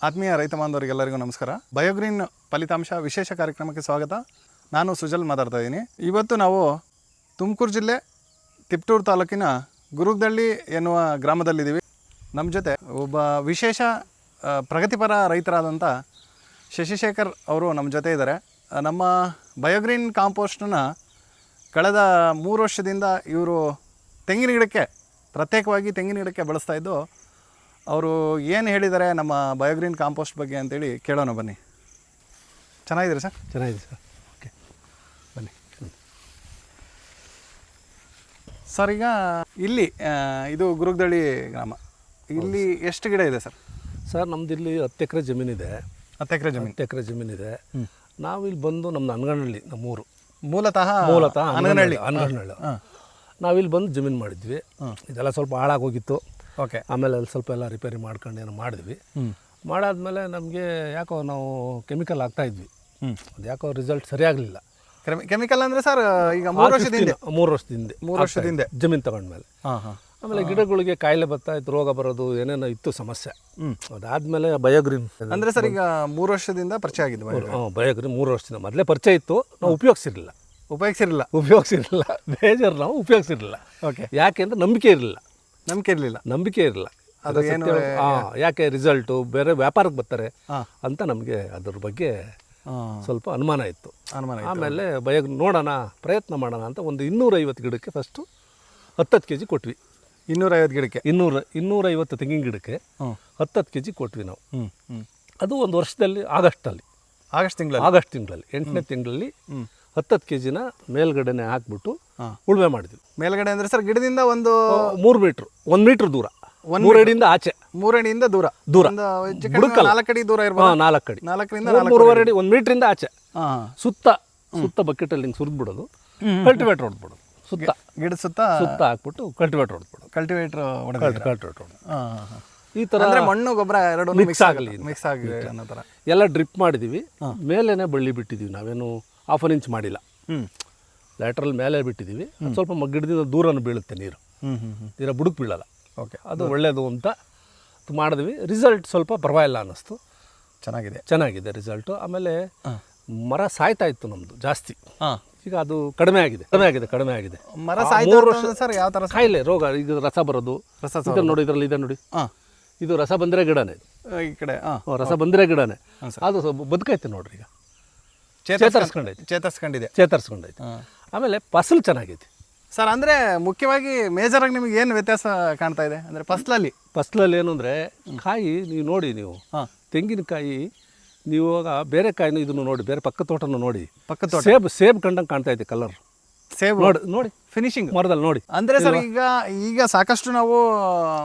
ಆತ್ಮೀಯ ರೈತ ಬಾಂಧವರಿಗೆಲ್ಲರಿಗೂ ನಮಸ್ಕಾರ. ಬಯೋಗ್ರೀನ್ ಫಲಿತಾಂಶ ವಿಶೇಷ ಕಾರ್ಯಕ್ರಮಕ್ಕೆ ಸ್ವಾಗತ. ನಾನು ಸುಜಲ್ ಮಾತಾಡ್ತಾ ಇದ್ದೀನಿ. ಇವತ್ತು ನಾವು ತುಮಕೂರು ಜಿಲ್ಲೆ ತಿಪಟೂರು ತಾಲೂಕಿನ ಗುರುಗ್ದಳ್ಳಿ ಎನ್ನುವ ಗ್ರಾಮದಲ್ಲಿದ್ದೀವಿ. ನಮ್ಮ ಜೊತೆ ಒಬ್ಬ ವಿಶೇಷ ಪ್ರಗತಿಪರ ರೈತರಾದಂಥ ಶಶಿಶೇಖರ್ ಅವರು ನಮ್ಮ ಜೊತೆ ಇದ್ದಾರೆ. ನಮ್ಮ ಬಯೋಗ್ರೀನ್ ಕಾಂಪೋಸ್ಟನ್ನು ಕಳೆದ 3 ವರ್ಷದಿಂದ ಇವರು ತೆಂಗಿನ ಗಿಡಕ್ಕೆ, ಪ್ರತ್ಯೇಕವಾಗಿ ತೆಂಗಿನ ಗಿಡಕ್ಕೆ ಬಳಸ್ತಾ ಇದ್ದು, ಅವರು ಏನು ಹೇಳಿದ್ದಾರೆ ನಮ್ಮ ಬಯೋಗ್ರೀನ್ ಕಾಂಪೋಸ್ಟ್ ಬಗ್ಗೆ ಅಂತೇಳಿ ಕೇಳೋಣ ಬನ್ನಿ. ಚೆನ್ನಾಗಿದ್ದೀರಿ ಸರ್? ಚೆನ್ನಾಗಿದೆ ಸರ್. ಓಕೆ, ಬನ್ನಿ ಸರ್. ಈಗ ಇಲ್ಲಿ ಇದು ಗುರುಗ್ದಳ್ಳಿ ಗ್ರಾಮ, ಇಲ್ಲಿ ಎಷ್ಟು ಗಿಡ ಇದೆ ಸರ್? ಸರ್, ನಮ್ದು ಇಲ್ಲಿ 10 ಎಕರೆ ಜಮೀನಿದೆ. 10 ಎಕರೆ ಜಮೀನು? 10 ಎಕರೆ ಜಮೀನಿದೆ. ನಾವಿಲ್ಲಿ ಬಂದು ನಮ್ದು ಅನಗನಹಳ್ಳಿ, ನಮ್ಮೂರು ಮೂಲತಃ ಅನಗನಹಳ್ಳಿ. ನಾವಿಲ್ಲಿ ಬಂದು ಜಮೀನು ಮಾಡಿದ್ವಿ. ಇದೆಲ್ಲ ಸ್ವಲ್ಪ ಹಾಳಾಗೋಗಿತ್ತು. ಓಕೆ. ಆಮೇಲೆ ಅಲ್ಲಿ ಸ್ವಲ್ಪ ಎಲ್ಲ ರಿಪೇರಿ ಮಾಡ್ಕೊಂಡು ಏನೋ ಮಾಡಿದ್ವಿ. ಮಾಡಾದ್ಮೇಲೆ ನಮಗೆ ಯಾಕೋ ನಾವು ಕೆಮಿಕಲ್ ಹಾಕ್ತಾಯಿದ್ವಿ. ಅದು ಯಾಕೋ ರಿಸಲ್ಟ್ ಸರಿಯಾಗಲಿಲ್ಲ. ಕೆಮಿಕಲ್ ಅಂದರೆ ಸರ್ ಈಗ 3 ವರ್ಷದಿಂದ ಜಮೀನು ತಗೊಂಡ್ಮೇಲೆ ಆಮೇಲೆ ಗಿಡಗಳಿಗೆ ಕಾಯಿಲೆ ಬರ್ತಾಯಿತ್ತು, ರೋಗ ಬರೋದು, ಏನೇನೋ ಇತ್ತು ಸಮಸ್ಯೆ. ಅದಾದಮೇಲೆ ಬಯೋಗ್ರೀನ್ ಅಂದರೆ ಸರ್ ಈಗ 3 ವರ್ಷದಿಂದ ಪರಿಚಯ ಆಗಿದ್ದು ಬಯೋಗ್ರೀನ್ 3 ವರ್ಷದಿಂದ ಮೊದಲೇ ಪರಿಚಯ ಇತ್ತು. ನಾವು ಉಪಯೋಗಿಸಿರಲಿಲ್ಲ. ಬೇಜಾರು ನಾವು ಉಪಯೋಗಿಸಿರಲಿಲ್ಲ. ಓಕೆ. ಯಾಕೆಂದ್ರೆ ನಂಬಿಕೆ ಇರಲಿಲ್ಲ. ಅದು ಏನು ಯಾಕೆ ರಿಸಲ್ಟು ಬೇರೆ ವ್ಯಾಪಾರಕ್ಕೆ ಬರ್ತಾರೆ ಅಂತ ನಮಗೆ ಅದ್ರ ಬಗ್ಗೆ ಸ್ವಲ್ಪ ಅನುಮಾನ ಇತ್ತು. ಆಮೇಲೆ ನೋಡೋಣ, ಪ್ರಯತ್ನ ಮಾಡೋಣ ಅಂತ ಒಂದು 250 ಗಿಡಕ್ಕೆ ಫಸ್ಟು 10 kg ಕೊಟ್ವಿ. 250 ಗಿಡಕ್ಕೆ 250 ತೆಂಗಿನ ಗಿಡಕ್ಕೆ 10 kg ಕೊಟ್ವಿ ನಾವು. ಅದು ಒಂದು ವರ್ಷದಲ್ಲಿ ಆಗಸ್ಟ್ ತಿಂಗಳಲ್ಲಿ 8ನೇ ತಿಂಗಳಲ್ಲಿ 10 kgನ ಮೇಲ್ಗಡೆನೆ ಹಾಕ್ಬಿಟ್ಟು ಉಳುಮೆ ಮಾಡಿದ್ವಿ. ಮೇಲ್ಗಡೆ ಅಂದರೆ ಸರ್ ಗಿಡದಿಂದ ಒಂದು 3 ಮೀಟ್ರ್, 1 ಮೀಟ್ರ್ ದೂರ, 3 ಅಡಿಯಿಂದ ಆಚೆ, 3 ಅಡಿಯಿಂದ ದೂರ, 4 ಅಡಿ ದೂರ ಇರ್ಬೋದು. 4 ಅಡಿ, 3.5 ಅಡಿ, 1 ಮೀಟ್ರಿಂದ ಆಚೆ ಸುತ್ತ ಬಕೆಟಲ್ಲಿ ಹಿಂಗೆ ಸುರಿದ್ಬಿಡೋದು, ಕಲ್ಟಿವೇಟರ್ ಹೊಡೆದ್ಬಿಡೋದು. ಗಿಡದ ಸುತ್ತ ಹಾಕ್ಬಿಟ್ಟು ಕಲ್ಟಿವೇಟರ್ ಹೊಡೆದ್ಬಿಡೋದು. ಈ ಥರ ಮಣ್ಣು ಗೊಬ್ಬರ ಎರಡು ಮಿಕ್ಸ್ ಆಗಲಿ ಅನ್ನೋ ಥರ ಎಲ್ಲ ಡ್ರಿಪ್ ಮಾಡಿದ್ದೀವಿ. ಮೇಲೇನೆ ಬಳ್ಳಿ ಬಿಟ್ಟಿದ್ದೀವಿ, ನಾವೇನು 1/2 ಇಂಚ್ ಮಾಡಿಲ್ಲ. ಲ್ಯಾಟ್ರಲ್ ಮೇಲೆ ಬಿಟ್ಟಿದ್ದೀವಿ. ಸ್ವಲ್ಪ ಗಿಡದಿಂದ ದೂರನೂ ಬೀಳುತ್ತೆ ನೀರು, ತೀರ ಬುಡಕ್ಕೆ ಬೀಳಲ್ಲ. ಓಕೆ, ಅದು ಒಳ್ಳೆಯದು ಅಂತ ಮಾಡಿದ್ವಿ. ರಿಸಲ್ಟ್ ಸ್ವಲ್ಪ ಪರವಾಗಿಲ್ಲ ಅನ್ನಿಸ್ತು. ಚೆನ್ನಾಗಿದೆ ರಿಸಲ್ಟು. ಆಮೇಲೆ ಮರ ಸಾಯ್ತಾ ಇತ್ತು ನಮ್ಮದು ಜಾಸ್ತಿ. ಈಗ ಅದು ಕಡಿಮೆ ಆಗಿದೆ. ಮರ 3 ವರ್ಷ ಸರ್ ಯಾವ ಥರ ಕಾಯಿಲೆ ರೋಗ, ಈಗ ರಸ ಬರೋದು. ನೋಡಿ, ಇದರಲ್ಲಿ ಇದೆ ನೋಡಿ, ಇದು ರಸ ಬಂದಿರೋ ಗಿಡನೇ. ಈ ಕಡೆ ರಸ ಬಂದಿರೋ ಗಿಡನೇ. ಅದು ಬದುಕೈತೆ ನೋಡ್ರಿ. ಈಗ ಚೇತರಿಸ್ಕೊಂಡೈತೆ. ಆಮೇಲೆ ಫಸಲು ಚೆನ್ನಾಗೈತೆ ಸರ್. ಅಂದರೆ ಮುಖ್ಯವಾಗಿ ಮೇಜರಾಗಿ ನಿಮಗೆ ಏನು ವ್ಯತ್ಯಾಸ ಕಾಣ್ತಾ ಇದೆ ಅಂದರೆ ಫಸ್ಲಲ್ಲಿ ಏನು ಅಂದರೆ ಕಾಯಿ ನೀವು ನೋಡಿ, ನೀವು ತೆಂಗಿನಕಾಯಿ ನೀವು ಇವಾಗ ಬೇರೆ ಕಾಯಿನೂ ಇದನ್ನು ನೋಡಿ, ಬೇರೆ ಪಕ್ಕ ತೋಟನೂ ನೋಡಿ, ಸೇಬ್ ಕಂಡಂಗೆ ಕಾಣ್ತಾ ಇದೆ ಕಲರ್. ಸೇಬ್ ನೋಡಿ ಫಿನಿಶಿಂಗ್ ಮರದಲ್ಲಿ ನೋಡಿ. ಅಂದರೆ ಸರ್ ಈಗ ಸಾಕಷ್ಟು ನಾವು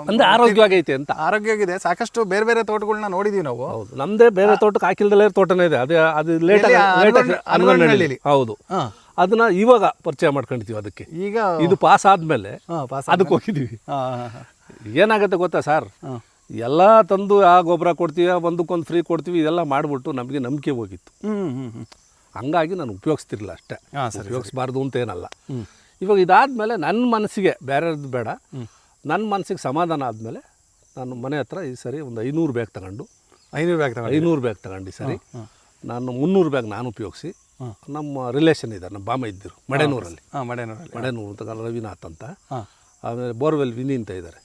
ಅಂದರೆ ಆರೋಗ್ಯವಾಗೈತೆ ಅಂತ. ಆರೋಗ್ಯವಾಗಿದೆ. ಸಾಕಷ್ಟು ಬೇರೆ ತೋಟಗಳನ್ನ ನೋಡಿದೀವಿ ನಾವು. ಹೌದು, ನಮ್ಮದೇ ಬೇರೆ ತೋಟಕ್ಕೆ ಹಾಕಿಲ್ದಲೇ ತೋಟನೇ ಇದೆ. ಅದು ಲೇಟಾಗಿ. ಹೌದು, ಅದನ್ನ ಇವಾಗ ಪರಿಚಯ ಮಾಡ್ಕೊಂಡಿದ್ದೀವಿ. ಅದಕ್ಕೆ ಈಗ ಇದು ಪಾಸ್ ಆದಮೇಲೆ ಅದಕ್ಕೆ ಹೋಗಿದ್ದೀವಿ. ಏನಾಗುತ್ತೆ ಗೊತ್ತಾ ಸರ್, ಎಲ್ಲ ತಂದು ಆ ಗೊಬ್ಬರ ಕೊಡ್ತೀವಿ, ಒಂದಕ್ಕೊಂದು ಫ್ರೀ ಕೊಡ್ತೀವಿ, ಇದೆಲ್ಲ ಮಾಡಿಬಿಟ್ಟು ನಮಗೆ ನಂಬಿಕೆ ಹೋಗಿತ್ತು. ಹಂಗಾಗಿ ನಾನು ಉಪಯೋಗಿಸ್ತಿರ್ಲಿಲ್ಲ ಅಷ್ಟೇ. ಉಪಯೋಗಿಸ್ಬಾರ್ದು ಅಂತ ಏನಲ್ಲ. ಇವಾಗ ಇದಾದಮೇಲೆ ನನ್ನ ಮನಸ್ಸಿಗೆ ಬೇರೆದು ಬೇಡ, ನನ್ನ ಮನಸ್ಸಿಗೆ ಸಮಾಧಾನ ಆದಮೇಲೆ ನಾನು ಮನೆ ಹತ್ರ ಈ ಸರಿ ಒಂದು 500 ಬ್ಯಾಗ್ ತಗೊಂಡು 500 ಬ್ಯಾಗ್ ತಗೊಂಡು ಸರಿ ನಾನು 300 ಬ್ಯಾಗ್ ನಾನು ಉಪಯೋಗಿಸಿ, ನಮ್ಮ ರಿಲೇಷನ್ ಇದ್ದಾರೆ, ನಮ್ಮ ಬಾಮ ಇದ್ದರು ಮಡೆನೂರಲ್ಲಿ ಅಂತ ರವಿನಾಥ್ ಅಂತ, ಆಮೇಲೆ ಬೋರ್ವೆಲ್ ವಿನಿ ಅಂತ ಇದ್ದಾರೆ,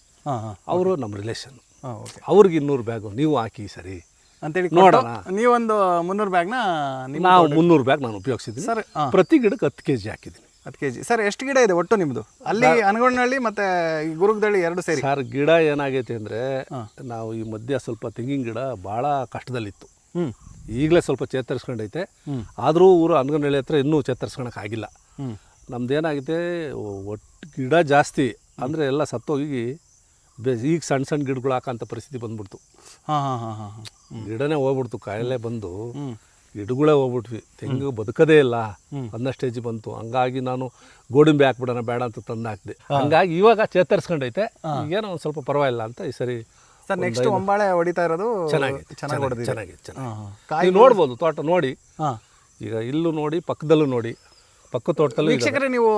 ಅವರು ನಮ್ಮ ರಿಲೇಷನ್. ಅವ್ರಿಗೆ 200 ಬ್ಯಾಗು ನೀವು ಹಾಕಿ ಸರಿ ಅಂತೇಳಿ ನೋಡೋಣ. ನೀವೊಂದು 300 ಬ್ಯಾಗ್ನ ನಾವು 300 ಬ್ಯಾಗ್ ನಾನು ಉಪಯೋಗಿಸಿದ್ದೀನಿ ಸರ್. ಪ್ರತಿ ಗಿಡಕ್ಕೆ 10 kg ಹಾಕಿದ್ದೀನಿ. 10 kg ಸರ್. ಎಷ್ಟು ಗಿಡ ಇದೆ ಒಟ್ಟು ನಿಮ್ಮದು ಅಲ್ಲಿ? ಅನಗನಹಳ್ಳಿ ಮತ್ತು ಗುರುಗ್ದಳ್ಳಿ 2 ಸೇರಿ ಸರ್. ಗಿಡ ಏನಾಗೈತೆ ಅಂದರೆ, ನಾವು ಈ ಮಧ್ಯ ಸ್ವಲ್ಪ ತೆಂಗಿನ ಗಿಡ ಭಾಳ ಕಷ್ಟದಲ್ಲಿತ್ತು. ಈಗಲೇ ಸ್ವಲ್ಪ ಚೇತರಿಸ್ಕೊಂಡೈತೆ. ಆದರೂ ಊರು ಅನಗನಹಳ್ಳಿ ಹತ್ರ ಇನ್ನೂ ಚೇತರಿಸ್ಕೊಳಕ್ಕೆ ಆಗಿಲ್ಲ. ನಮ್ದೇನಾಗಿದೆ, ಒಟ್ಟು ಗಿಡ ಜಾಸ್ತಿ ಅಂದರೆ ಎಲ್ಲ ಸತ್ತೋಗಿ ಈಗ ಸಣ್ಣ ಗಿಡಗಳು ಹಾಕೋಂಥ ಪರಿಸ್ಥಿತಿ ಬಂದ್ಬಿಡ್ತು. ಗಿಡನೇ ಹೋಗ್ಬಿಡ್ತು, ಕಾಯಿಲೆ ಬಂದು ಗಿಡಗಳೇ ಹೋಗ್ಬಿಟ್ವಿ. ತೆಂಗು ಬದುಕದೇ ಇಲ್ಲ, 1 ಸ್ಟೇಜ್ ಬಂತು. ಹಂಗಾಗಿ ನಾನು ಗೋಡಂಬಿ ಹಾಕ್ಬಿಡೋಣ ಬೇಡ ಅಂತ ತಂದು ಹಾಕಿದೆ. ಹಂಗಾಗಿ ಇವಾಗ ಚೇತರಿಸ್ಕೊಂಡೈತೆ. ಈಗೇನೋ ಒಂದು ಸ್ವಲ್ಪ ಪರವಾಗಿಲ್ಲ ಅಂತ ಈ ಸರಿ ಸರ್. ನೆಕ್ಸ್ಟ್ ಒಂಬಾಳೆ ಹೊಡಿತಾ ಇರೋದು ಚೆನ್ನಾಗಿ ನೋಡ್ಬೋದು. ತೋಟ ನೋಡಿ, ಈಗ ಇಲ್ಲೂ ನೋಡಿ, ಪಕ್ಕದಲ್ಲೂ ನೋಡಿ, ಪಕ್ಕ ತೋಟದಲ್ಲಿ. ವೀಕ್ಷಕರೇ, ನೀವು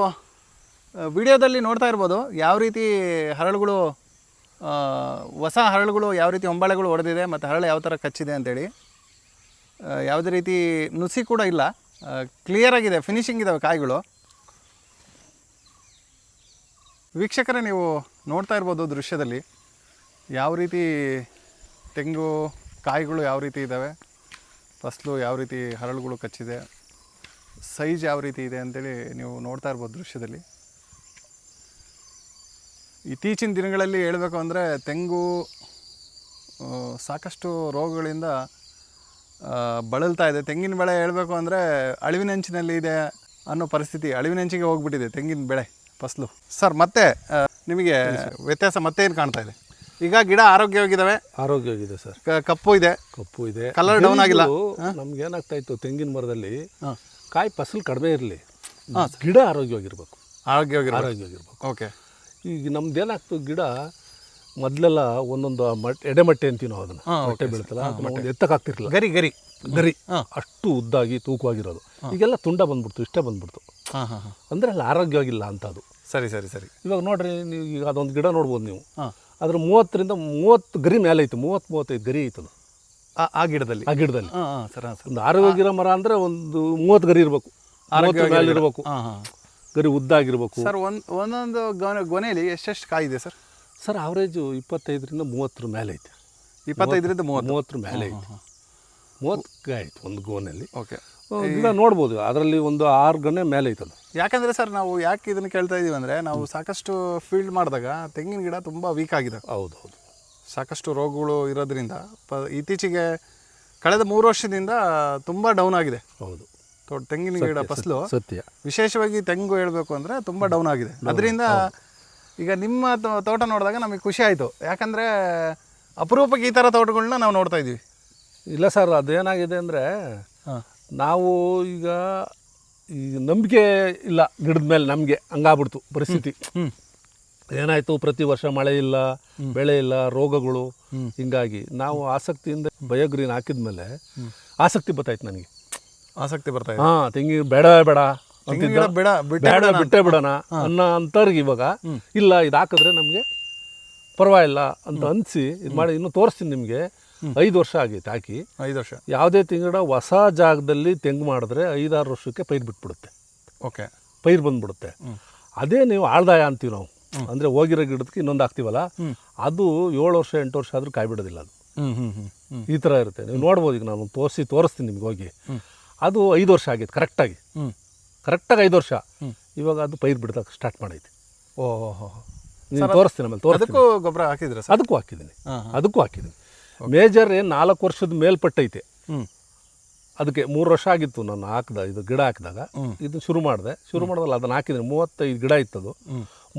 ವಿಡಿಯೋದಲ್ಲಿ ನೋಡ್ತಾ ಇರ್ಬೋದು ಯಾವ ರೀತಿ ಹರಳುಗಳು ಹೊಸ ಹರಳುಗಳು ಯಾವ ರೀತಿ ಹೊಂಬಾಳೆಗಳು ಹೊಡೆದಿದೆ ಮತ್ತು ಹರಳು ಯಾವ ಥರ ಕಚ್ಚಿದೆ ಅಂತೇಳಿ ಯಾವುದೇ ರೀತಿ ನುಸಿ ಕೂಡ ಇಲ್ಲ, ಕ್ಲಿಯರಾಗಿದೆ, ಫಿನಿಶಿಂಗ್ ಇದ್ದಾವೆ ಕಾಯಿಗಳು. ವೀಕ್ಷಕರೇ, ನೀವು ನೋಡ್ತಾ ಇರ್ಬೋದು ದೃಶ್ಯದಲ್ಲಿ ಯಾವ ರೀತಿ ತೆಂಗು ಕಾಯಿಗಳು ಯಾವ ರೀತಿ ಇದ್ದಾವೆ, ಫಸಲು ಯಾವ ರೀತಿ ಹರಳುಗಳು ಕಚ್ಚಿದೆ, ಸೈಜ್ ಯಾವ ರೀತಿ ಇದೆ ಅಂತೇಳಿ ನೀವು ನೋಡ್ತಾ ಇರ್ಬೋದು ದೃಶ್ಯದಲ್ಲಿ. ಇತ್ತೀಚಿನ ದಿನಗಳಲ್ಲಿ ಹೇಳಬೇಕು ಅಂದರೆ ತೆಂಗು ಸಾಕಷ್ಟು ರೋಗಗಳಿಂದ ಬಳಲ್ತಾ ಇದೆ. ತೆಂಗಿನ ಬೆಳೆ ಹೇಳಬೇಕು ಅಂದರೆ ಅಳಿವಿನಂಚಿನಲ್ಲಿ ಇದೆ ಅನ್ನೋ ಪರಿಸ್ಥಿತಿ, ಅಳಿವಿನಂಚಿಗೆ ಹೋಗ್ಬಿಟ್ಟಿದೆ ತೆಂಗಿನ ಬೆಳೆ ಫಸಲು. ಸರ್, ಮತ್ತೆ ನಿಮಗೆ ವ್ಯತ್ಯಾಸ ಮತ್ತೆ ಏನು ಕಾಣ್ತಾ ಇದೆ? ಈಗ ಗಿಡ ಆರೋಗ್ಯವಾಗಿದ್ದಾವೆ, ಆರೋಗ್ಯವಾಗಿದೆ ಸರ್, ಕಪ್ಪು ಇದೆ, ಕಲರ್ ಡೌನ್ ಆಗಿಲ್ಲ. ನಮ್ಗೆ ಏನಾಗ್ತಾ ಇತ್ತು, ತೆಂಗಿನ ಮರದಲ್ಲಿ ಕಾಯಿ ಫಸಲು ಕಡಿಮೆ ಇರಲಿ, ಗಿಡ ಆರೋಗ್ಯವಾಗಿರ್ಬೇಕು. ಆರೋಗ್ಯವಾಗಿರ್ಬೇಕು. ಓಕೆ. ಈಗ ನಮ್ದು ಏನಾಗ್ತದೆ, ಗಿಡ ಮೊದಲೆಲ್ಲ ಒಂದೊಂದು ಎಡೆಮಟ್ಟೆ ಅಂತೀವಿ ನಾವು, ಅದನ್ನು ಮೊಟ್ಟೆ ಬೀಳ್ತಲ್ಲ, ಒಂದು ಎತ್ತಕ್ಕಾಗ್ತಿರ್ಲಿಲ್ಲ, ಗರಿ ಗರಿ ಗರಿ ಅಷ್ಟು ಉದ್ದಾಗಿ ತೂಕವಾಗಿರೋದು. ಈಗೆಲ್ಲ ತುಂಡ ಬಂದ್ಬಿಡ್ತು, ಇಷ್ಟೇ ಬಂದ್ಬಿಡ್ತು. ಅಂದರೆ ಅಲ್ಲಿ ಆರೋಗ್ಯವಾಗಿಲ್ಲ ಅಂತ ಅದು. ಸರಿ ಸರಿ ಸರಿ. ಇವಾಗ ನೋಡ್ರಿ, ನೀವು ಈಗ ಅದೊಂದು ಗಿಡ ನೋಡ್ಬೋದು ನೀವು, ಅದ್ರ 30 ಗರಿ ಮೇಲೆ ಐತೆ, 30-35 ಗರಿ ಐತದು ಆ ಗಿಡದಲ್ಲಿ. ಒಂದು ಆರೋಗ್ಯಗಿರೋ ಮರ ಅಂದರೆ ಒಂದು 30 ಗರಿ ಇರಬೇಕು, 30 ಮೇಲೆ ಇರಬೇಕು, ಗರಿ ಉದ್ದಾಗಿರ್ಬೇಕು. ಸರ್, ಒಂದೊಂದು ಗೊನೆಯಲ್ಲಿ ಎಷ್ಟೆಷ್ಟು ಕಾಯಿ ಇದೆ ಸರ್? ಸರ್, ಆವ್ರೇಜು 25ರಿಂದ 30 ಮೇಲೆ ಐತೆ. 25ರಿಂದ 30 ಮೇಲೆ ಐತೆ. 30 ಕಾಯಿ ಐತೆ ಒಂದು ಗೋನಲ್ಲಿ. ಓಕೆ. ಗಿಡ ನೋಡ್ಬೋದು, ಅದರಲ್ಲಿ ಒಂದು 6 ಗೊನೆ ಮೇಲೆ ಐತದು. ಯಾಕಂದರೆ ಸರ್, ನಾವು ಯಾಕೆ ಇದನ್ನು ಕೇಳ್ತಾ ಇದ್ದೀವಿ ಅಂದರೆ, ನಾವು ಸಾಕಷ್ಟು ಫೀಲ್ಡ್ ಮಾಡಿದಾಗ ತೆಂಗಿನ ಗಿಡ ತುಂಬ ವೀಕ್ ಆಗಿದೆ. ಹೌದು, ಸಾಕಷ್ಟು ರೋಗಗಳು ಇರೋದ್ರಿಂದ ಇತ್ತೀಚೆಗೆ ಕಳೆದ 3 ವರ್ಷದಿಂದ ತುಂಬ ಡೌನ್ ಆಗಿದೆ. ಹೌದು, ತೆಂಗಿನ ಗಿಡ ಫಸಲು ಸತ್ಯ. ವಿಶೇಷವಾಗಿ ತೆಂಗು ಹೇಳಬೇಕು ಅಂದರೆ ತುಂಬ ಡೌನ್ ಆಗಿದೆ. ಅದರಿಂದ ಈಗ ನಿಮ್ಮ ತೋಟ ನೋಡಿದಾಗ ನಮಗೆ ಖುಷಿ ಆಯಿತು. ಯಾಕಂದರೆ ಅಪರೂಪಕ್ಕೆ ಈ ಥರ ತೋಟಗಳನ್ನ ನಾವು ನೋಡ್ತಾ ಇದ್ದೀವಿ. ಇಲ್ಲ ಸರ್, ಅದೇನಾಗಿದೆ ಅಂದರೆ, ನಾವು ಈಗ ನಂಬಿಕೆ ಇಲ್ಲ ಗಿಡದ ಮೇಲೆ, ನಮಗೆ ಹಂಗಾಗ್ಬಿಡ್ತು ಪರಿಸ್ಥಿತಿ. ಏನಾಯಿತು, ಪ್ರತಿ ವರ್ಷ ಮಳೆ ಇಲ್ಲ, ಬೆಳೆ ಇಲ್ಲ, ರೋಗಗಳು, ಹಿಂಗಾಗಿ ನಾವು ಆಸಕ್ತಿಯಿಂದ ಬಯೋಗ್ರೀನ್ ಹಾಕಿದ್ಮೇಲೆ ಆಸಕ್ತಿ ಬರ್ತಾಯಿತ್ತು ನನಗೆ. ಆಸಕ್ತಿ ಬರ್ತಾ ಇದೆ. ತೆಂಗಿನ ಬೇಡ ಬಿಟ್ಟೇ ಬಿಡೋಣ ಅನ್ನೋ ಅಂತವ್ರಿಗೆ ಇವಾಗ ಇಲ್ಲ, ಇದು ಹಾಕಿದ್ರೆ ನಮಗೆ ಪರವಾಗಿಲ್ಲ ಅಂತ ಅನಿಸಿ ಇದು ಮಾಡಿ. ಇನ್ನೂ ತೋರಿಸ್ತೀನಿ ನಿಮಗೆ. 5 ವರ್ಷ ಆಗೈತೆ ಹಾಕಿ. 5 ವರ್ಷ. ಯಾವುದೇ ತಿಂಗಳ ಹೊಸ ಜಾಗದಲ್ಲಿ ತೆಂಗು ಮಾಡಿದ್ರೆ 5-6 ವರ್ಷಕ್ಕೆ ಪೈರು ಬಿಟ್ಬಿಡುತ್ತೆ. ಓಕೆ. ಪೈರು ಬಂದ್ಬಿಡುತ್ತೆ. ಅದೇ ನೀವು ಆಳ್ದಾಯ ಅಂತೀವಿ ನಾವು, ಅಂದರೆ ಹೋಗಿರೋ ಗಿಡದಕ್ಕೆ ಇನ್ನೊಂದು ಹಾಕ್ತೀವಲ್ಲ, ಅದು 7 ವರ್ಷ 8 ವರ್ಷ ಆದರೂ ಕಾಯಿ ಬಿಡೋದಿಲ್ಲ. ಅದು ಈ ಥರ ಇರುತ್ತೆ. ನೀವು ನೋಡ್ಬೋದು. ಈಗ ನಾನು ತೋರಿಸ್ತೀನಿ ನಿಮ್ಗೆ ಹೋಗಿ. ಅದು 5 ವರ್ಷ ಆಗೈತೆ ಕರೆಕ್ಟಾಗಿ 5 ವರ್ಷ. ಇವಾಗ ಅದು ಪೈರು ಬಿಡ್ದಾಗ ಸ್ಟಾರ್ಟ್ ಮಾಡೈತಿ. ಓಹೋ. ನೀವು ತೋರಿಸ್ತೀನಿ ಆಮೇಲೆ. ಅದಕ್ಕೂ ಗೊಬ್ಬರ ಹಾಕಿದ್ರೆ? ಅದಕ್ಕೂ ಹಾಕಿದ್ದೀನಿ. ಮೇಜರ್ 4 ವರ್ಷದ ಮೇಲ್ಪಟ್ಟೈತೆ. ಅದಕ್ಕೆ 3 ವರ್ಷ ಆಗಿತ್ತು ನಾನು ಇದು ಗಿಡ ಹಾಕಿದಾಗ. ಇದನ್ನು ಶುರು ಮಾಡಿದಲ್ಲ, ಅದನ್ನು ಹಾಕಿದ್ದೀನಿ. 35 ಗಿಡ ಇತ್ತದು.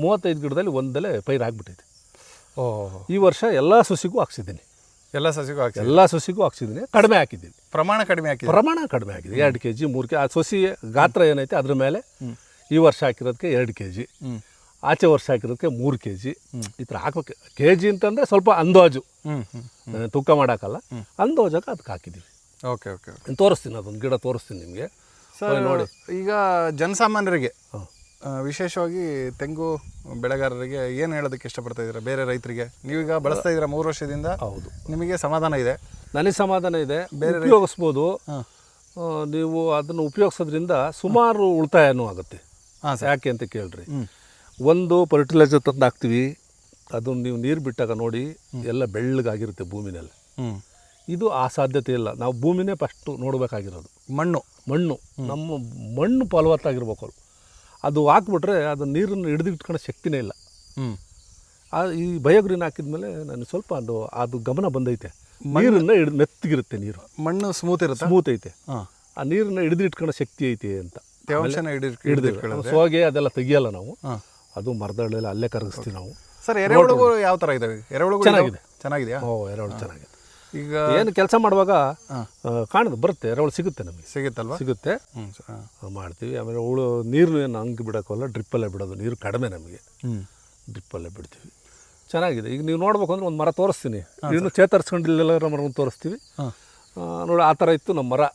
35 ಗಿಡದಲ್ಲಿ ಒಂದಲ್ಲೇ ಪೈರು ಹಾಕ್ಬಿಟ್ಟೈತೆ. ಈ ವರ್ಷ ಎಲ್ಲ ಸಸಿಗೂ ಹಾಕ್ಸಿದ್ದೀನಿ. ಎಲ್ಲ ಸಸಿಗೂ ಹಾಕ್ಸಿದ್ದೀನಿ. ಕಡಿಮೆ ಹಾಕಿದ್ದೀನಿ, ಪ್ರಮಾಣ ಕಡಿಮೆ ಆಗಿದೆ. 2 kg 3 kg. ಆ ಸಸಿ ಗಾತ್ರ ಏನೈತೆ ಅದ್ರ ಮೇಲೆ ಈ ವರ್ಷ ಹಾಕಿರೋದಕ್ಕೆ 2 kg, ಆಚೆ ವರ್ಷ ಹಾಕಿರೋದಕ್ಕೆ 3 kg. ಈ ಥರ ಹಾಕ್ಬೇಕು. kg ಅಂತಂದರೆ ಸ್ವಲ್ಪ ಅಂದಾಜು, ತೂಕ ಮಾಡೋಕ್ಕಲ್ಲ, ಅಂದಾಜಾಗ ಅದಕ್ಕೆ ಹಾಕಿದ್ದೀವಿ. ಓಕೆ. ತೋರಿಸ್ತೀನಿ, ಅದೊಂದು ಗಿಡ ತೋರಿಸ್ತೀನಿ ನಿಮಗೆ. ಸರ್, ನೋಡಿ, ಈಗ ಜನಸಾಮಾನ್ಯರಿಗೆ ವಿಶೇಷವಾಗಿ ತೆಂಗು ಬೆಳೆಗಾರರಿಗೆ ಏನು ಹೇಳೋದಕ್ಕೆ ಇಷ್ಟಪಡ್ತಾ ಇದ್ದೀರಾ? ಬೇರೆ ರೈತರಿಗೆ ನೀವೀಗ ಬಳಸ್ತಾ ಇದ್ದೀರಾ 3 ವರ್ಷದಿಂದ. ಹೌದು, ನಿಮಗೆ ಸಮಾಧಾನ ಇದೆ? ನನಗೆ ಸಮಾಧಾನ ಇದೆ. ಬೇರೆ ಉಪಯೋಗಿಸ್ಬೋದು ನೀವು. ಅದನ್ನು ಉಪಯೋಗಿಸೋದ್ರಿಂದ ಸುಮಾರು ಉಳಿತಾಯನೂ ಆಗುತ್ತೆ. ಯಾಕೆ ಅಂತ ಕೇಳ್ರಿ, ಒಂದು ಫರ್ಟಿಲೈಸರ್ ತಂದು ಹಾಕ್ತೀವಿ, ಅದನ್ನು ನೀವು ನೀರು ಬಿಟ್ಟಾಗ ನೋಡಿ ಎಲ್ಲ ಬೆಳ್ಳಗಾಗಿರುತ್ತೆ ಭೂಮಿನಲ್ಲಿ. ಇದು ಆ ಸಾಧ್ಯತೆ ಇಲ್ಲ. ನಾವು ಭೂಮಿನೇ ಫಸ್ಟು ನೋಡಬೇಕಾಗಿರೋದು. ಮಣ್ಣು ನಮ್ಮ ಮಣ್ಣು ಫಲವತ್ತಾಗಿರ್ಬೇಕು. ಅದು ಹಾಕ್ಬಿಟ್ರೆ ಅದು ನೀರನ್ನು ಹಿಡಿದಿಟ್ಕೊಳ್ಳೋ ಶಕ್ತಿನೇ ಇಲ್ಲ. ಈ ಬಯೋಗ್ರೀನ್ ಹಾಕಿದ್ಮೇಲೆ ನನಗೆ ಸ್ವಲ್ಪ ಅದು ಗಮನ ಬಂದೈತೆ. ನೀರನ್ನು ಮೆತ್ತಗಿರುತ್ತೆ, ನೀರು ಮಣ್ಣು ಸ್ಮೂತ್ ಐತೆ. ಆ ನೀರನ್ನು ಹಿಡಿದಿಟ್ಕೊಳ್ಳೋ ಶಕ್ತಿ ಐತೆ ಅಂತ. ಸೋಗೆ ಅದೆಲ್ಲ ತೆಗಿಯಲ್ಲ ನಾವು. ಅದು ಮರದಳ್ಳೆಲ್ಲ ಅಲ್ಲೇ ಕರಗಿಸ್ತೀವಿ ನಾವು. ಸರ್, ಎರೆಹುಳುಗಳು ಯಾವ ಥರ ಇದಾವೆ? ಎರೆಹುಳುಗಳು ಚೆನ್ನಾಗಿದೆಯಾ? ಎರೆಹುಳು ಚೆನ್ನಾಗಿದೆ. ಈಗ ಏನು ಕೆಲಸ ಮಾಡುವಾಗ ಬರುತ್ತೆ, ಎರೆಹುಳು ಸಿಗುತ್ತೆ, ನಮಗೆ ಸಿಗುತ್ತೆ, ಮಾಡ್ತೀವಿ. ಆಮೇಲೆ ನೀರು ಏನು ಹಂಗೆ ಬಿಡೋಕ್ಕಲ್ಲ, ಡ್ರಿಪ್ಪಲ್ಲೇ ಬಿಡೋದು. ನೀರು ಕಡಿಮೆ ನಮಗೆ, ಡ್ರಿಪ್ಪಲ್ಲೇ ಬಿಡ್ತೀವಿ. ಚೆನ್ನಾಗಿದೆ. ಈಗ ನೀವು ನೋಡ್ಬೇಕು ಅಂದರೆ ಒಂದು ಮರ ತೋರಿಸ್ತೀನಿ. ಇನ್ನು ಚೇತರಿಸ್ಕೊಂಡಿಲ್ಲ ಮರ ತೋರಿಸ್ತೀವಿ ನೋಡಿ. ಆ ಥರ ಇತ್ತು ನಮ್ಮ ಮರ.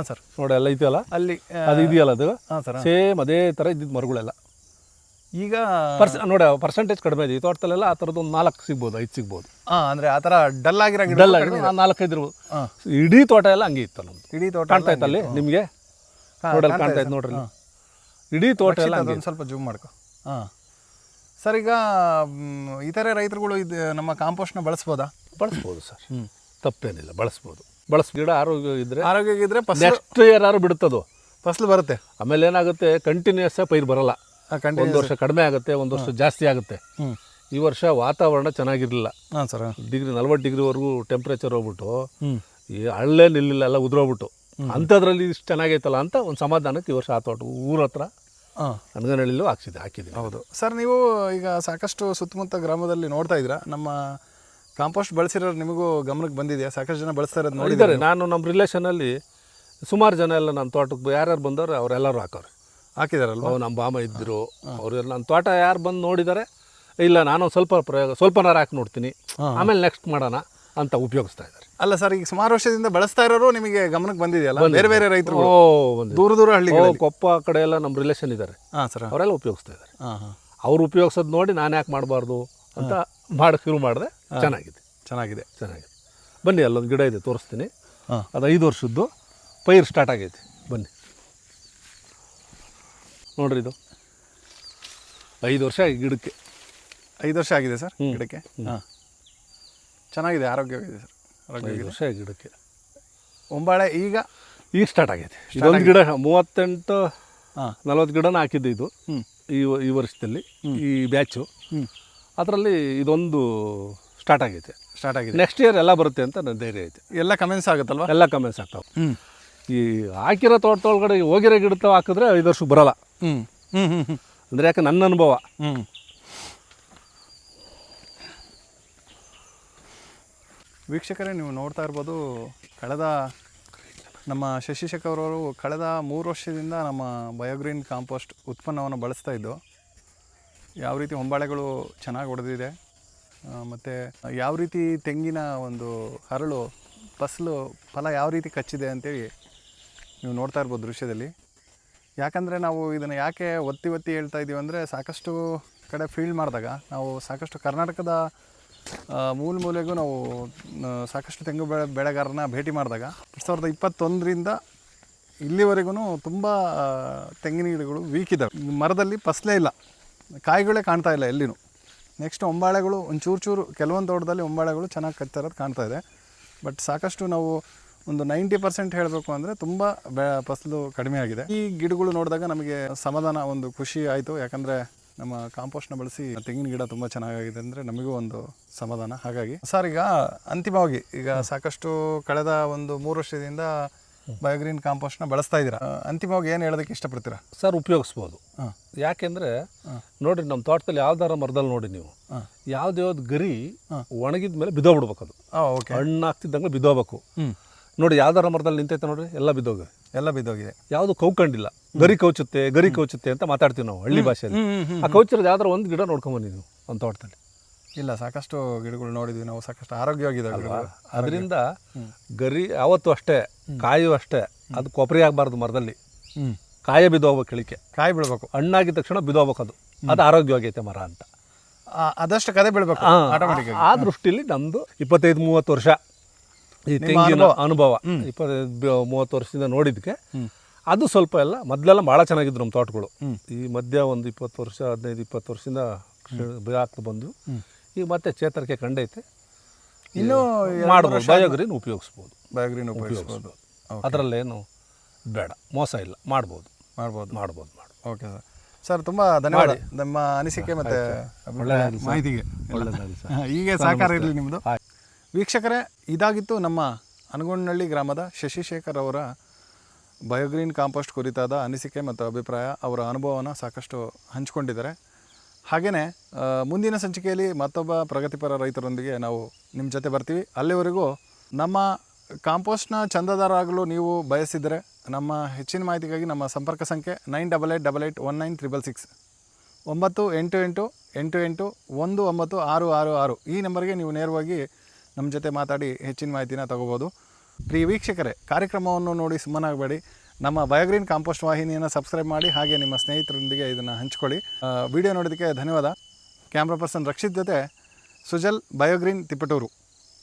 ಸರ್, ನೋಡಿ, ಎಲ್ಲ ಇದೆಯಲ್ಲ ಅಲ್ಲಿ, ಅದು ಇದೆಯಲ್ಲ, ಅದು ಸೇಮ್ ಅದೇ ಥರ ಇದ್ದಿದ್ದು ಮರಗಳೆಲ್ಲ. ಈಗ ನೋಡಿ ಪರ್ಸೆಂಟೇಜ್ ಕಡಿಮೆ ಇದೆ. ಈ ತೋಟದಲ್ಲೆಲ್ಲ ಆ ಥರದ್ದು ಒಂದು 4 ಸಿಗ್ಬೋದು, 5 ಸಿಗ್ಬೋದು. ಅಂದರೆ ಆ ಥರ ಡಲ್ ಆಗಿರೋ ಡಲ್ ಆಗಿ 4-5 ಇರ್ಬೋದು. ಇಡೀ ತೋಟ ಎಲ್ಲ ಹಂಗೆ ಇತ್ತು ನಮ್ದು. ಇಡೀ ತೋಟ ಕಾಣ್ತಾ ಇತ್ತಲ್ಲಿ ನಿಮಗೆ? ನೋಡಲ್ಲಿ ಕಾಣ್ತಾ ಇತ್ತು ನೋಡ್ರಿ. ಇಡೀ ತೋಟ ಎಲ್ಲ ಅದೊಂದು ಸ್ವಲ್ಪ ಜೂಮ್ ಮಾಡ್ಕೊ. ಹಾಂ ಸರ್, ಈಗ ಇತರೆ ರೈತರುಗಳು ಇದು ನಮ್ಮ ಕಾಂಪೋಸ್ಟ್ನ ಬಳಸ್ಬೋದಾ? ಬಳಸ್ಬೋದು ಸರ್, ತಪ್ಪೇನಿಲ್ಲ, ಬಳಸ್ಬೋದು. ಗಿಡ ಆರೋಗ್ಯ ಇದ್ದರೆ ನೆಕ್ಸ್ಟ್ ಇಯರ್ ಯಾರು ಬಿಡುತ್ತದು, ಫಸಲು ಬರುತ್ತೆ. ಆಮೇಲೆ ಏನಾಗುತ್ತೆ, ಕಂಟಿನ್ಯೂಸ್ ಪೈರು ಬರಲ್ಲ. ಒಂದು ವರ್ಷ ಕಡಿಮೆ ಆಗುತ್ತೆ, ಒಂದು ವರ್ಷ ಜಾಸ್ತಿ ಆಗುತ್ತೆ. ಈ ವರ್ಷ ವಾತಾವರಣ ಚೆನ್ನಾಗಿರಲಿಲ್ಲ. ಹಾಂ ಸರ್, 40 ಡಿಗ್ರಿವರೆಗೂ ಟೆಂಪ್ರೇಚರ್ ಹೋಗ್ಬಿಟ್ಟು ಈ ಹಳ್ಳೆ ನಿಲ್ಲಿಲ್ಲ, ಎಲ್ಲ ಉದುರೋಗ್ಬಿಟ್ಟು ಅಂಥದ್ರಲ್ಲಿ ಇಷ್ಟು ಚೆನ್ನಾಗೈತಲ್ಲ ಅಂತ ಒಂದು ಸಮಾಧಾನಕ್ಕೆ ಈ ವರ್ಷ ಆ ತೋಟ ಊರ ಹತ್ರ ಅನಗನಹಳ್ಳಿಲೂ ಹಾಕಿದ್ದೀವಿ. ಹೌದು ಸರ್, ನೀವು ಈಗ ಸಾಕಷ್ಟು ಸುತ್ತಮುತ್ತ ಗ್ರಾಮದಲ್ಲಿ ನೋಡ್ತಾ ಇದ್ದೀರಾ, ನಮ್ಮ ಕಾಂಪೋಸ್ಟ್ ಬಳಸಿರೋರು ನಿಮಗೂ ಗಮನಕ್ಕೆ ಬಂದಿದೆಯಾ? ಸಾಕಷ್ಟು ಜನ ಬಳಸ್ತಾ ಇರೋದು ನೋಡಿದ್ದಾರೆ. ನಾನು ನಮ್ಮ ರಿಲೇಷನಲ್ಲಿ ಸುಮಾರು ಜನ ಎಲ್ಲ ನನ್ನ ತೋಟಕ್ಕೆ ಯಾರ್ಯಾರು ಬಂದವ್ರು ಅವರೆಲ್ಲರೂ ಹಾಕಿದಾರಲ್ವ. ನಮ್ಮ ಬಾಮ ಇದ್ದರು, ಅವರೆಲ್ಲ ನನ್ನ ತೋಟ ಯಾರು ಬಂದು ನೋಡಿದ್ದಾರೆ, ಇಲ್ಲ ನಾನು ಸ್ವಲ್ಪನಾರು ಹಾಕಿ ನೋಡ್ತೀನಿ, ಆಮೇಲೆ ನೆಕ್ಸ್ಟ್ ಮಾಡೋಣ ಅಂತ ಉಪಯೋಗಿಸ್ತಾ ಇದ್ದಾರೆ. ಅಲ್ಲ ಸರ್, ಈಗ ಸುಮಾರು ವರ್ಷದಿಂದ ಬಳಸ್ತಾ ಇರೋರು ನಿಮಗೆ ಗಮನಕ್ಕೆ ಬಂದಿದೆಯಲ್ಲ, ಬೇರೆ ಬೇರೆ ರೈತರು ದೂರ ಹಳ್ಳಿ ಕೊಪ್ಪ ಕಡೆ ಎಲ್ಲ ನಮ್ಮ ರಿಲೇಷನ್ ಇದ್ದಾರೆ. ಹಾಂ ಸರ್, ಅವರೆಲ್ಲ ಉಪಯೋಗಿಸ್ತಾ ಇದ್ದಾರೆ. ಅವ್ರು ಉಪಯೋಗಿಸೋದು ನೋಡಿ ನಾನು ಯಾಕೆ ಮಾಡಬಾರ್ದು ಅಂತ ಶುರು ಮಾಡಿದೆ. ಚೆನ್ನಾಗಿದೆ. ಬನ್ನಿ, ಅಲ್ಲೊಂದು ಗಿಡ ಇದೆ, ತೋರಿಸ್ತೀನಿ. ಅದು 5 ವರ್ಷದ್ದು ಪೈರು ಸ್ಟಾರ್ಟ್ ಆಗೈತಿ. ಬನ್ನಿ ನೋಡ್ರಿ, ಇದು 5 ವರ್ಷ ಗಿಡಕ್ಕೆ. 5 ವರ್ಷ ಆಗಿದೆ ಸರ್ ಗಿಡಕ್ಕೆ. ಹಾಂ, ಚೆನ್ನಾಗಿದೆ, ಆರೋಗ್ಯವಾಗಿದೆ ಸರ್. 5 ವರ್ಷ ಗಿಡಕ್ಕೆ. ಒಂಬಾಳೆ ಈಗ ಸ್ಟಾರ್ಟ್ ಆಗೈತೆ. ಇದೊಂದು ಗಿಡ 38-40 ಗಿಡನ ಹಾಕಿದ್ದು ಇದು ಈ ವರ್ಷದಲ್ಲಿ, ಈ ಬ್ಯಾಚು. ಅದರಲ್ಲಿ ಇದೊಂದು ಸ್ಟಾರ್ಟ್ ಆಗಿದೆ. ನೆಕ್ಸ್ಟ್ ಇಯರ್ ಎಲ್ಲ ಬರುತ್ತೆ ಅಂತ ನನ್ನ ಧೈರ್ಯ ಐತೆ. ಎಲ್ಲ ಕಮೆನ್ಸ್ ಆಗುತ್ತಲ್ವ? ಎಲ್ಲ ಕಮೆನ್ಸ್ ಆಗ್ತಾವೆ. ಈ ಹಾಕಿರೋ ತೋಟದೊಳಗಡೆ ಹೋಗಿರೋ ಗಿಡ ಹಾಕಿದ್ರೆ 5 ವರ್ಷಕ್ಕೆ ಬರೋಲ್ಲ. ಅಂದರೆ ಯಾಕೆ ನನ್ನ ಅನುಭವ. ವೀಕ್ಷಕರೇ, ನೀವು ನೋಡ್ತಾ ಇರ್ಬೋದು, ನಮ್ಮ ಶಶಿಶೇಖರ್ ಅವರು ಕಳೆದ 3 ವರ್ಷದಿಂದ ನಮ್ಮ ಬಯೋಗ್ರೀನ್ ಕಾಂಪೋಸ್ಟ್ ಉತ್ಪನ್ನವನ್ನು ಬಳಸ್ತಾ ಇದ್ದು, ಯಾವ ರೀತಿ ಹೊಂಬಾಳೆಗಳು ಚೆನ್ನಾಗಿ ಹೊಡೆದಿದೆ, ಮತ್ತು ಯಾವ ರೀತಿ ತೆಂಗಿನ ಒಂದು ಹರಳು ಫಲ ಯಾವ ರೀತಿ ಕಚ್ಚಿದೆ ಅಂತೇಳಿ ನೀವು ನೋಡ್ತಾ ಇರ್ಬೋದು ದೃಶ್ಯದಲ್ಲಿ. ಯಾಕಂದರೆ ನಾವು ಇದನ್ನು ಯಾಕೆ ಒತ್ತಿ ಹೇಳ್ತಾ ಇದ್ದೀವಿ ಅಂದರೆ, ಸಾಕಷ್ಟು ಕಡೆ ಫೀಲ್ಡ್ ಮಾಡಿದಾಗ ನಾವು ಸಾಕಷ್ಟು ಕರ್ನಾಟಕದ ಮೂಲೆಗೂ ನಾವು ಸಾಕಷ್ಟು ತೆಂಗು ಬೆಳೆಗಾರನ ಭೇಟಿ ಮಾಡಿದಾಗ 2021ರಿಂದ ಇಲ್ಲಿವರೆಗೂ ತುಂಬ ತೆಂಗಿನ ಗಿಡಗಳು ವೀಕ್ ಇದ್ದಾವೆ. ಮರದಲ್ಲಿ ಫಸಲೇ ಇಲ್ಲ, ಕಾಯಿಗಳೇ ಕಾಣ್ತಾ ಇಲ್ಲ ಎಲ್ಲಿನೂ. ನೆಕ್ಸ್ಟ್ ಹೊಂಬಾಳೆಗಳು ಒಂಚೂರು ಕೆಲವೊಂದು ತೋಟದಲ್ಲಿ ಹೊಂಬಾಳೆಗಳು ಚೆನ್ನಾಗಿ ಕಚ್ತಾ ಇರೋದು ಕಾಣ್ತಾ ಇದೆ. ಬಟ್ ಸಾಕಷ್ಟು ನಾವು ಒಂದು 90% ಹೇಳಬೇಕು ಅಂದರೆ ತುಂಬ ಫಸಲು ಕಡಿಮೆ ಆಗಿದೆ. ಈ ಗಿಡಗಳು ನೋಡಿದಾಗ ನಮಗೆ ಸಮಾಧಾನ, ಒಂದು ಖುಷಿ ಆಯಿತು. ಯಾಕಂದರೆ ನಮ್ಮ ಕಾಂಪೋಸ್ಟ್ನ ಬಳಸಿ ತೆಂಗಿನ ಗಿಡ ತುಂಬ ಚೆನ್ನಾಗಿದೆ ಅಂದರೆ ನಮಗೂ ಒಂದು ಸಮಾಧಾನ. ಹಾಗಾಗಿ ಸರ್, ಈಗ ಅಂತಿಮವಾಗಿ ಈಗ ಸಾಕಷ್ಟು ಕಳೆದ ಒಂದು 3 ವರ್ಷದಿಂದ ಬಯೋಗ್ರೀನ್ ಕಾಂಪೋಸ್ಟ್ನ ಬಳಸ್ತಾ ಇದ್ದೀರಾ. ಅಂತಿಮವಾಗಿ ಏನು ಹೇಳೋದಕ್ಕೆ ಇಷ್ಟಪಡ್ತೀರಾ? ಸರ್, ಉಪಯೋಗಿಸ್ಬೋದು. ಯಾಕೆಂದರೆ ನೋಡಿರಿ, ನಮ್ಮ ತೋಟದಲ್ಲಿ ಯಾವ್ದಾರ ಮರದಲ್ಲಿ ನೋಡಿ ನೀವು, ಯಾವ್ದು ಗರಿ ಒಣಗಿದ ಮೇಲೆ ಬಿದ್ದೋಗ್ಬಿಡ್ಬೇಕು. ಅದು ಹಣ್ಣು ಹಾಕ್ತಿದ್ದಂಗೆ ಬಿದ್ದೋಗ್ಬೇಕು. ನೋಡಿ, ಯಾವ್ದಾರ ಮರದಲ್ಲಿ ನಿಂತೈತೆ ನೋಡ್ರಿ, ಎಲ್ಲ ಬಿದ್ದೋಗಿದೆ. ಯಾವುದು ಕೌಕಂಡಿಲ್ಲ. ಗರಿ ಕೌಚುತ್ತೆ ಅಂತ ಮಾತಾಡ್ತೀವಿ ನಾವು ಹಳ್ಳಿ ಭಾಷೆಯಲ್ಲಿ. ಆ ಕೌಚಿರೋದು ಯಾವ್ದಾರ ಒಂದು ಗಿಡ ನೋಡ್ಕೊಂಬಂದಿ ನೀವು ಒಂದು ತೋಟದಲ್ಲಿ. ಇಲ್ಲ, ಸಾಕಷ್ಟು ಗಿಡಗಳು ನೋಡಿದ್ವಿ ನಾವು, ಸಾಕಷ್ಟು ಆರೋಗ್ಯವಾಗಿದ್ದಾವೆ. ಅದರಿಂದ ಗರಿ ಯಾವತ್ತು ಅಷ್ಟೇ, ಕಾಯು ಅಷ್ಟೇ, ಅದು ಕೊಬ್ಬರಿ ಆಗಬಾರ್ದು ಮರದಲ್ಲಿ. ಕಾಯೇ ಬಿದ್ದೋಗ್ಬೇಕು, ಕೆಳಕ್ಕೆ ಕಾಯಿ ಬೀಳ್ಬೇಕು. ಹಣ್ಣಾಗಿದ ತಕ್ಷಣ ಬಿದ್ದೋಗ್ಬೇಕು. ಅದು ಆರೋಗ್ಯವಾಗೈತೆ ಮರ ಅಂತ. ಅದಷ್ಟು ಕದೆ ಬೀಳ್ಬೇಕು ಆಟೋಮೆಟಿಕ್. ಆ ದೃಷ್ಟಿಯಲ್ಲಿ ನಮ್ಮದು 25-30 ವರ್ಷ ಈ ತೆಂಗಿನ ಅನುಭವ, 25-30 ವರ್ಷದಿಂದ ನೋಡಿದ್ದಕ್ಕೆ ಅದು ಸ್ವಲ್ಪ ಎಲ್ಲ ಮೊದಲೆಲ್ಲ ಭಾಳ ಚೆನ್ನಾಗಿದ್ರು ನಮ್ಮ ತೋಟಗಳು. ಈ ಮಧ್ಯ ಒಂದು 20 ವರ್ಷ 15-20 ವರ್ಷದಿಂದ ಆಗ್ತಾ ಬಂದು ಈಗ ಮತ್ತೆ ಚೇತರಿಕೆ ಕಂಡೈತೆ. ಇನ್ನೂ ಮಾಡ್ಬೋದು, ಬಯೋಗ್ರೀನ್ ಉಪಯೋಗಿಸ್ಬೋದು. ಅದರಲ್ಲೇನು ಬೇಡ, ಮೋಸ ಇಲ್ಲ, ಮಾಡ್ಬೋದು. ಓಕೆ ಸರ್, ತುಂಬ ಧನ್ಯವಾದ ನಮ್ಮ ಅನಿಸಿಕೆ ಮತ್ತು ಮಾಹಿತಿಗೆ. ಹೀಗೆ ಸಹಕಾರ ಇರಲಿ ನಿಮ್ಮದು. ವೀಕ್ಷಕರೇ, ಇದಾಗಿತ್ತು ನಮ್ಮ ಅನಗೊಂಡನಹಳ್ಳಿ ಗ್ರಾಮದ ಶಶಿಶೇಖರ್ ಅವರ ಬಯೋಗ್ರೀನ್ ಕಾಂಪೋಸ್ಟ್ ಕುರಿತಾದ ಅನಿಸಿಕೆ ಮತ್ತು ಅಭಿಪ್ರಾಯ. ಅವರ ಅನುಭವವನ್ನು ಸಾಕಷ್ಟು ಹಂಚಿಕೊಂಡಿದ್ದಾರೆ. ಹಾಗೆಯೇ ಮುಂದಿನ ಸಂಚಿಕೆಯಲ್ಲಿ ಮತ್ತೊಬ್ಬ ಪ್ರಗತಿಪರ ರೈತರೊಂದಿಗೆ ನಾವು ನಿಮ್ಮ ಜೊತೆ ಬರ್ತೀವಿ. ಅಲ್ಲಿವರೆಗೂ ನಮ್ಮ ಕಾಂಪೋಸ್ಟ್ನ ಚಂದಾದಾರರಾಗಲು ನೀವು ಬಯಸಿದರೆ ನಮ್ಮ ಹೆಚ್ಚಿನ ಮಾಹಿತಿಗಾಗಿ ನಮ್ಮ ಸಂಪರ್ಕ ಸಂಖ್ಯೆ 98881966 988881966 ಈ ನಂಬರ್ಗೆ ನೀವು ನೇರವಾಗಿ ನಮ್ಮ ಜೊತೆ ಮಾತಾಡಿ ಹೆಚ್ಚಿನ ಮಾಹಿತಿನ ತಗೋಬೋದು. ಪ್ರಿಯ ವೀಕ್ಷಕರೇ, ಕಾರ್ಯಕ್ರಮವನ್ನು ನೋಡಿ ಸುಮ್ಮನಾಗಬೇಡಿ. ನಮ್ಮ ಬಯೋಗ್ರೀನ್ ಕಾಂಪೋಸ್ಟ್ ವಾಹಿನಿಯನ್ನು ಸಬ್ಸ್ಕ್ರೈಬ್ ಮಾಡಿ, ಹಾಗೆ ನಿಮ್ಮ ಸ್ನೇಹಿತರೊಂದಿಗೆ ಇದನ್ನು ಹಂಚ್ಕೊಳ್ಳಿ. ವಿಡಿಯೋ ನೋಡೋದಕ್ಕೆ ಧನ್ಯವಾದ. ಕ್ಯಾಮ್ರಾ ಪರ್ಸನ್ ರಕ್ಷಿತ್ ಜೊತೆ ಸುಜಲ್, ಬಯೋಗ್ರೀನ್ ತಿಪಟೂರು.